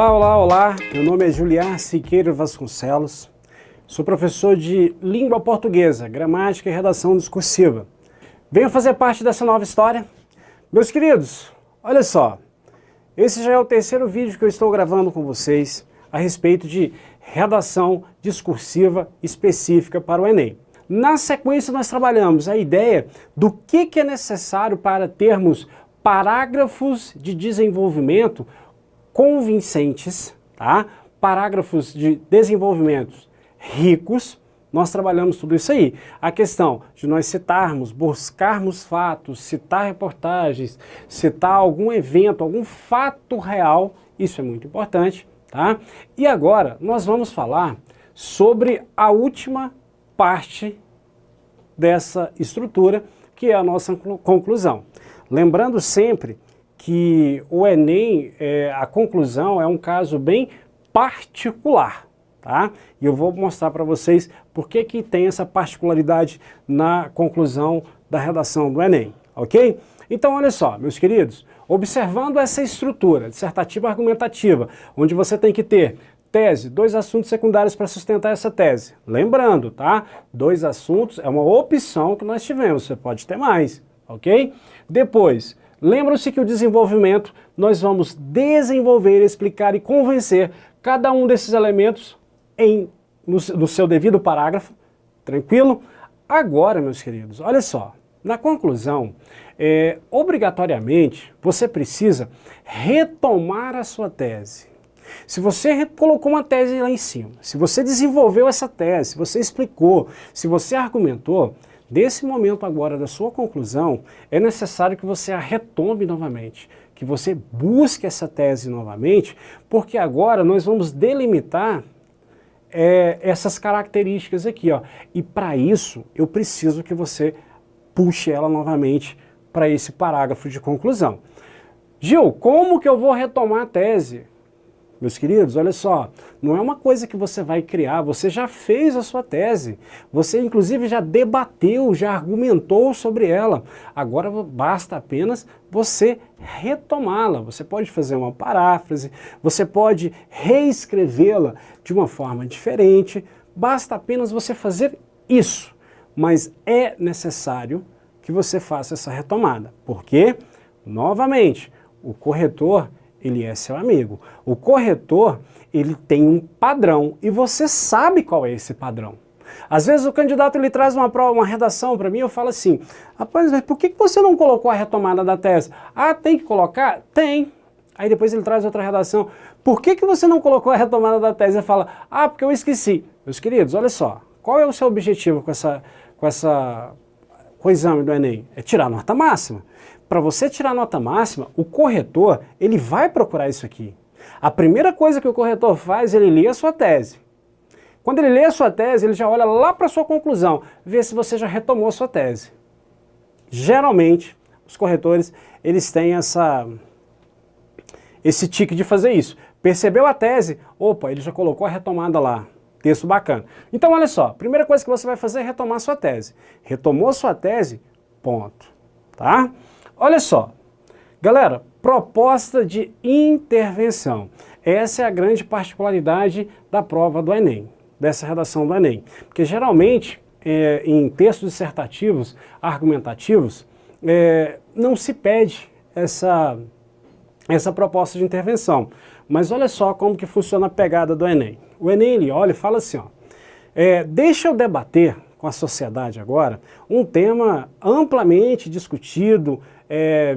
Olá, olá, olá, meu nome é Juliar Siqueira Vasconcelos, sou professor de língua portuguesa, gramática e redação discursiva. Venho fazer parte dessa nova história. Meus queridos, olha só, esse já é o terceiro vídeo que eu estou gravando com vocês a respeito de redação discursiva específica para o Enem. Na sequência nós trabalhamos a ideia do que é necessário para termos parágrafos de desenvolvimento convincentes, tá? Parágrafos de desenvolvimento ricos. Nós trabalhamos tudo isso aí. A questão de nós citarmos, buscarmos fatos, citar reportagens, citar algum evento, algum fato real, isso é muito importante, tá? E agora nós vamos falar sobre a última parte dessa estrutura, que é a nossa conclusão. Lembrando sempre que o Enem, a conclusão é um caso bem particular, tá? E eu vou mostrar para vocês por que tem essa particularidade na conclusão da redação do Enem, ok? Então, olha só, meus queridos, observando essa estrutura dissertativa argumentativa, onde você tem que ter tese, 2 assuntos secundários para sustentar essa tese. Lembrando, tá? 2 assuntos é uma opção que nós tivemos, você pode ter mais, ok? Depois, lembram-se que o desenvolvimento, nós vamos desenvolver, explicar e convencer cada um desses elementos no seu devido parágrafo, tranquilo? Agora, meus queridos, olha só, na conclusão, obrigatoriamente, você precisa retomar a sua tese. Se você colocou uma tese lá em cima, se você desenvolveu essa tese, se você explicou, se você argumentou, desse momento agora da sua conclusão, é necessário que você a retome novamente, que você busque essa tese novamente, porque agora nós vamos delimitar essas características aqui, ó. E para isso, eu preciso que você puxe ela novamente para esse parágrafo de conclusão. Gil, como que eu vou retomar a tese? Meus queridos, olha só, não é uma coisa que você vai criar, você já fez a sua tese, você inclusive já debateu, já argumentou sobre ela, agora basta apenas você retomá-la, você pode fazer uma paráfrase, você pode reescrevê-la de uma forma diferente, basta apenas você fazer isso, mas é necessário que você faça essa retomada, porque, novamente, o corretor ele é seu amigo. O corretor, ele tem um padrão e você sabe qual é esse padrão. Às vezes o candidato ele traz uma redação para mim e eu falo assim, rapaz, mas por que você não colocou a retomada da tese? Ah, tem que colocar? Tem. Aí depois ele traz outra redação. Por que você não colocou a retomada da tese? Ele fala, ah, porque eu esqueci. Meus queridos, olha só, qual é o seu objetivo com o exame do Enem? É tirar nota máxima. Para você tirar nota máxima, o corretor, ele vai procurar isso aqui. A primeira coisa que o corretor faz, ele lê a sua tese. Quando ele lê a sua tese, ele já olha lá para a sua conclusão, vê se você já retomou a sua tese. Geralmente, os corretores, eles têm esse tique de fazer isso. Percebeu a tese? Opa, ele já colocou a retomada lá. Texto bacana. Então, olha só, a primeira coisa que você vai fazer é retomar a sua tese. Retomou a sua tese, ponto. Tá? Olha só, galera, proposta de intervenção. Essa é a grande particularidade da prova do Enem, dessa redação do Enem. Porque geralmente, em textos dissertativos, argumentativos, não se pede essa proposta de intervenção. Mas olha só como que funciona a pegada do Enem. O Enem, ele olha e fala assim, ó, deixa eu debater com a sociedade agora um tema amplamente discutido,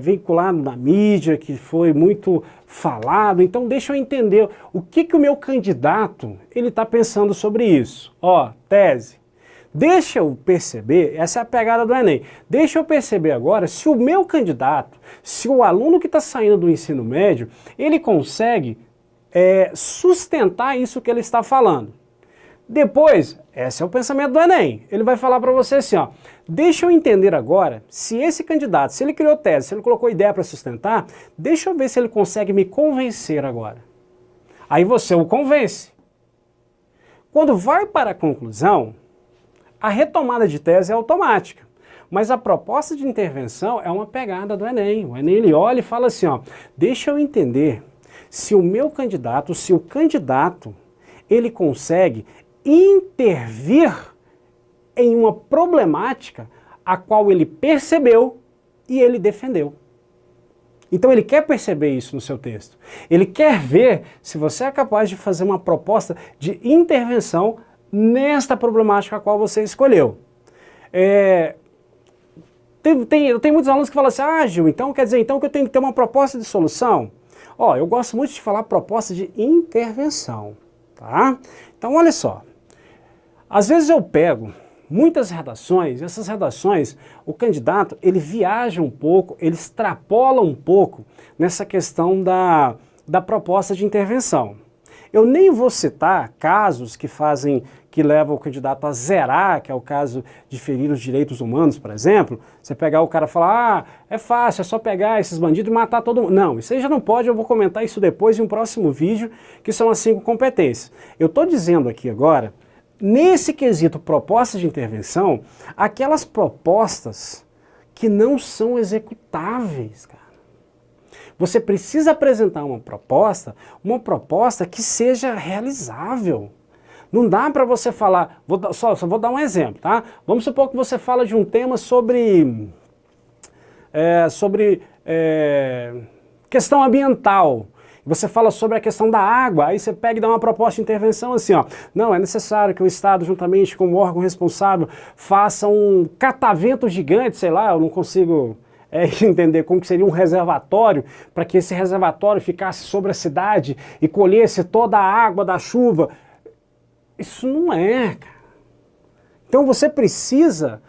vinculado na mídia, que foi muito falado, então deixa eu entender o que o meu candidato ele está pensando sobre isso. Ó, tese. Deixa eu perceber, essa é a pegada do Enem, deixa eu perceber agora se o meu candidato, se o aluno que está saindo do ensino médio, ele consegue sustentar isso que ele está falando. Depois, esse é o pensamento do Enem, ele vai falar para você assim, ó, deixa eu entender agora se esse candidato, se ele criou tese, se ele colocou ideia para sustentar, deixa eu ver se ele consegue me convencer agora. Aí você o convence. Quando vai para a conclusão, a retomada de tese é automática, mas a proposta de intervenção é uma pegada do Enem. O Enem ele olha e fala assim, ó, deixa eu entender se o meu candidato, se o candidato, ele consegue intervir em uma problemática a qual ele percebeu e ele defendeu. Então ele quer perceber isso no seu texto. Ele quer ver se você é capaz de fazer uma proposta de intervenção nesta problemática a qual você escolheu. Eu tenho muitos alunos que falam assim, Gil, então quer dizer então que eu tenho que ter uma proposta de solução? Ó, eu gosto muito de falar proposta de intervenção, tá? Então olha só, às vezes eu pego muitas redações, essas redações, o candidato, ele viaja um pouco, ele extrapola um pouco nessa questão da proposta de intervenção. Eu nem vou citar casos que levam o candidato a zerar, que é o caso de ferir os direitos humanos, por exemplo. Você pegar o cara e falar, é fácil, é só pegar esses bandidos e matar todo mundo. Não, isso aí já não pode, eu vou comentar isso depois em um próximo vídeo, que são as 5 competências. Eu estou dizendo aqui agora, nesse quesito proposta de intervenção, aquelas propostas que não são executáveis, cara. Você precisa apresentar uma proposta que seja realizável. Não dá para você falar, só vou dar um exemplo, tá? Vamos supor que você fala de um tema sobre questão ambiental. Você fala sobre a questão da água, aí você pega e dá uma proposta de intervenção assim, ó. Não, é necessário que o Estado, juntamente com o órgão responsável, faça um catavento gigante, sei lá, eu não consigo entender como que seria um reservatório, para que esse reservatório ficasse sobre a cidade e colhesse toda a água da chuva. Isso não é, cara. Então você precisa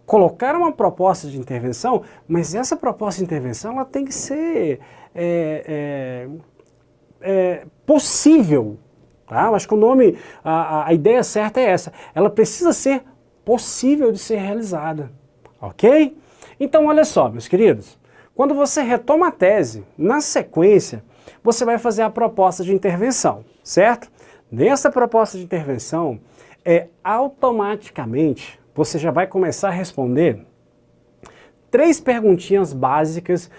colocar uma proposta de intervenção, mas essa proposta de intervenção ela tem que ser possível. Tá? Eu acho que o nome, a ideia certa é essa. Ela precisa ser possível de ser realizada. Ok? Então olha só, meus queridos. Quando você retoma a tese, na sequência, você vai fazer a proposta de intervenção, certo? Nessa proposta de intervenção, automaticamente você já vai começar a responder 3 perguntinhas básicas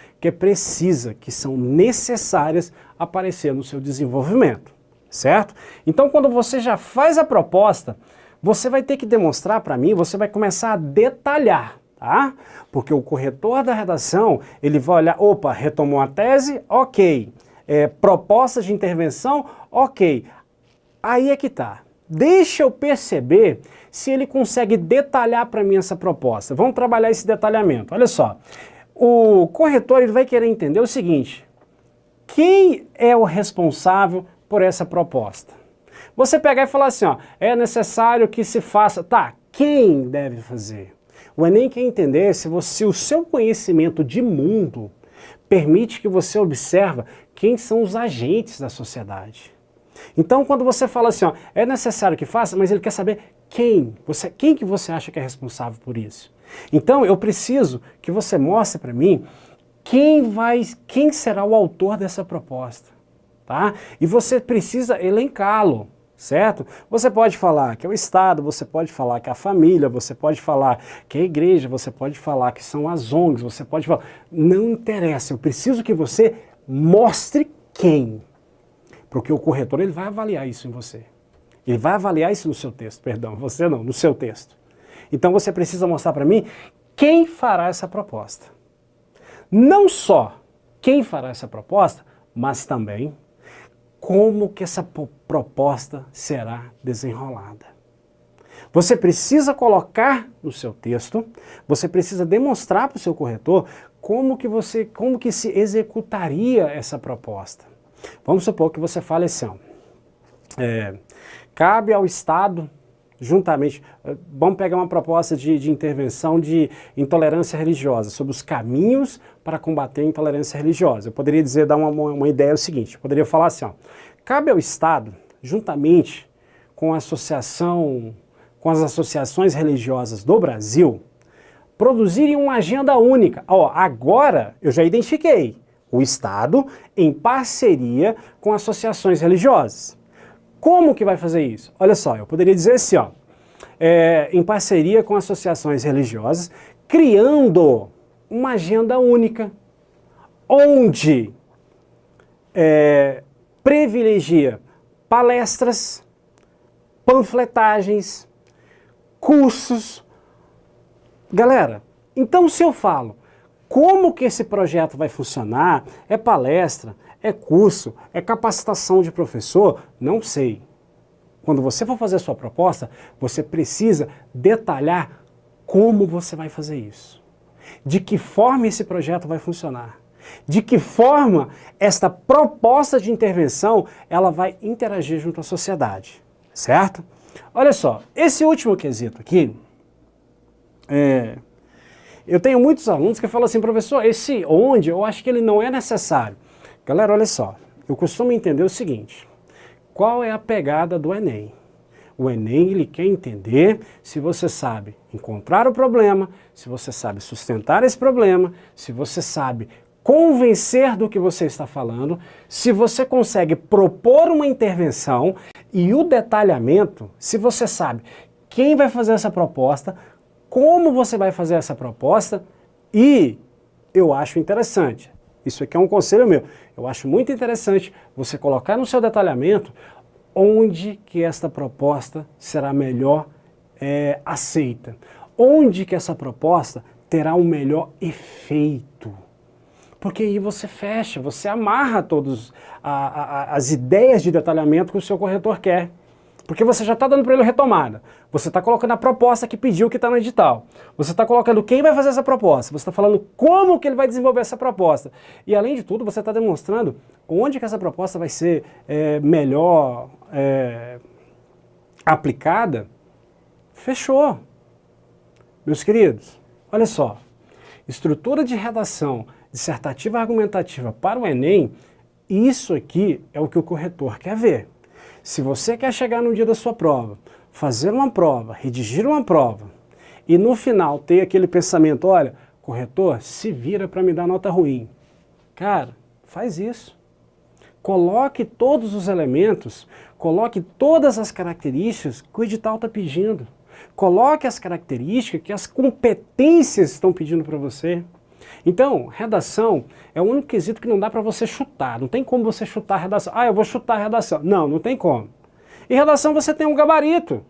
que são necessárias aparecer no seu desenvolvimento, certo? Então quando você já faz a proposta, você vai ter que demonstrar para mim, você vai começar a detalhar, tá? Porque o corretor da redação, ele vai olhar, opa, retomou a tese, ok. Proposta de intervenção, ok. Aí é que tá. Deixa eu perceber se ele consegue detalhar para mim essa proposta. Vamos trabalhar esse detalhamento. Olha só, o corretor ele vai querer entender o seguinte, quem é o responsável por essa proposta? Você pegar e falar assim, ó, é necessário que se faça, tá, quem deve fazer? O Enem quer entender se o seu conhecimento de mundo permite que você observe quem são os agentes da sociedade. Então, quando você fala assim, ó, é necessário que faça, mas ele quer saber quem que você acha que é responsável por isso. Então, eu preciso que você mostre para mim quem será o autor dessa proposta, tá? E você precisa elencá-lo, certo? Você pode falar que é o Estado, você pode falar que é a família, você pode falar que é a igreja, você pode falar que são as ONGs, você pode falar... Não interessa, eu preciso que você mostre quem. Porque o corretor ele vai avaliar isso em você. Ele vai avaliar isso no seu texto, perdão, você não, no seu texto. Então você precisa mostrar para mim quem fará essa proposta. Não só quem fará essa proposta, mas também como que essa proposta será desenrolada. Você precisa colocar no seu texto, você precisa demonstrar para o seu corretor como que se executaria essa proposta. Vamos supor que você fale assim, cabe ao Estado, juntamente, vamos pegar uma proposta de intervenção de intolerância religiosa, sobre os caminhos para combater a intolerância religiosa. Eu poderia dar uma ideia o seguinte, eu poderia falar assim, ó, cabe ao Estado, juntamente com as associações religiosas do Brasil, produzirem uma agenda única. Ó, agora eu já identifiquei. O Estado em parceria com associações religiosas. Como que vai fazer isso? Olha só, eu poderia dizer assim, ó, em parceria com associações religiosas, criando uma agenda única, onde privilegia palestras, panfletagens, cursos. Galera, então se eu falo como que esse projeto vai funcionar, é palestra, é curso, é capacitação de professor, não sei. Quando você for fazer a sua proposta, você precisa detalhar como você vai fazer isso. De que forma esse projeto vai funcionar. De que forma esta proposta de intervenção ela vai interagir junto à sociedade. Certo? Olha só, esse último quesito aqui, eu tenho muitos alunos que falam assim, professor, esse onde, eu acho que ele não é necessário. Galera, olha só, eu costumo entender o seguinte, qual é a pegada do Enem? O Enem, ele quer entender se você sabe encontrar o problema, se você sabe sustentar esse problema, se você sabe convencer do que você está falando, se você consegue propor uma intervenção e o detalhamento, se você sabe quem vai fazer essa proposta, como você vai fazer essa proposta e eu acho interessante, isso aqui é um conselho meu, eu acho muito interessante você colocar no seu detalhamento onde que esta proposta será melhor aceita, onde que essa proposta terá um melhor efeito. Porque aí você fecha, você amarra todas as ideias de detalhamento que o seu corretor quer. Porque você já está dando para ele retomada. Você está colocando a proposta que pediu que está no edital. Você está colocando quem vai fazer essa proposta. Você está falando como que ele vai desenvolver essa proposta. E além de tudo, você está demonstrando onde que essa proposta vai ser melhor aplicada. Fechou. Meus queridos, olha só. Estrutura de redação dissertativa argumentativa para o Enem, isso aqui é o que o corretor quer ver. Se você quer chegar no dia da sua prova, fazer uma prova, redigir uma prova, e no final ter aquele pensamento, olha, corretor, se vira para me dar nota ruim. Cara, faz isso. Coloque todos os elementos, coloque todas as características que o edital está pedindo. Coloque as características que as competências estão pedindo para você. Então, redação é o único quesito que não dá para você chutar. Não tem como você chutar a redação. Ah, eu vou chutar a redação. Não, não tem como. Em redação você tem um gabarito.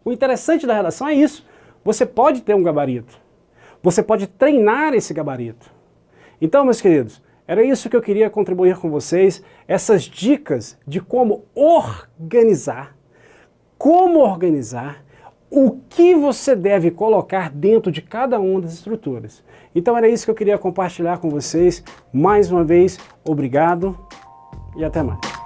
O interessante da redação é isso. Você pode ter um gabarito. Você pode treinar esse gabarito. Então, meus queridos, era isso que eu queria contribuir com vocês. Essas dicas de como organizar, o que você deve colocar dentro de cada uma das estruturas. Então era isso que eu queria compartilhar com vocês. Mais uma vez, obrigado e até mais.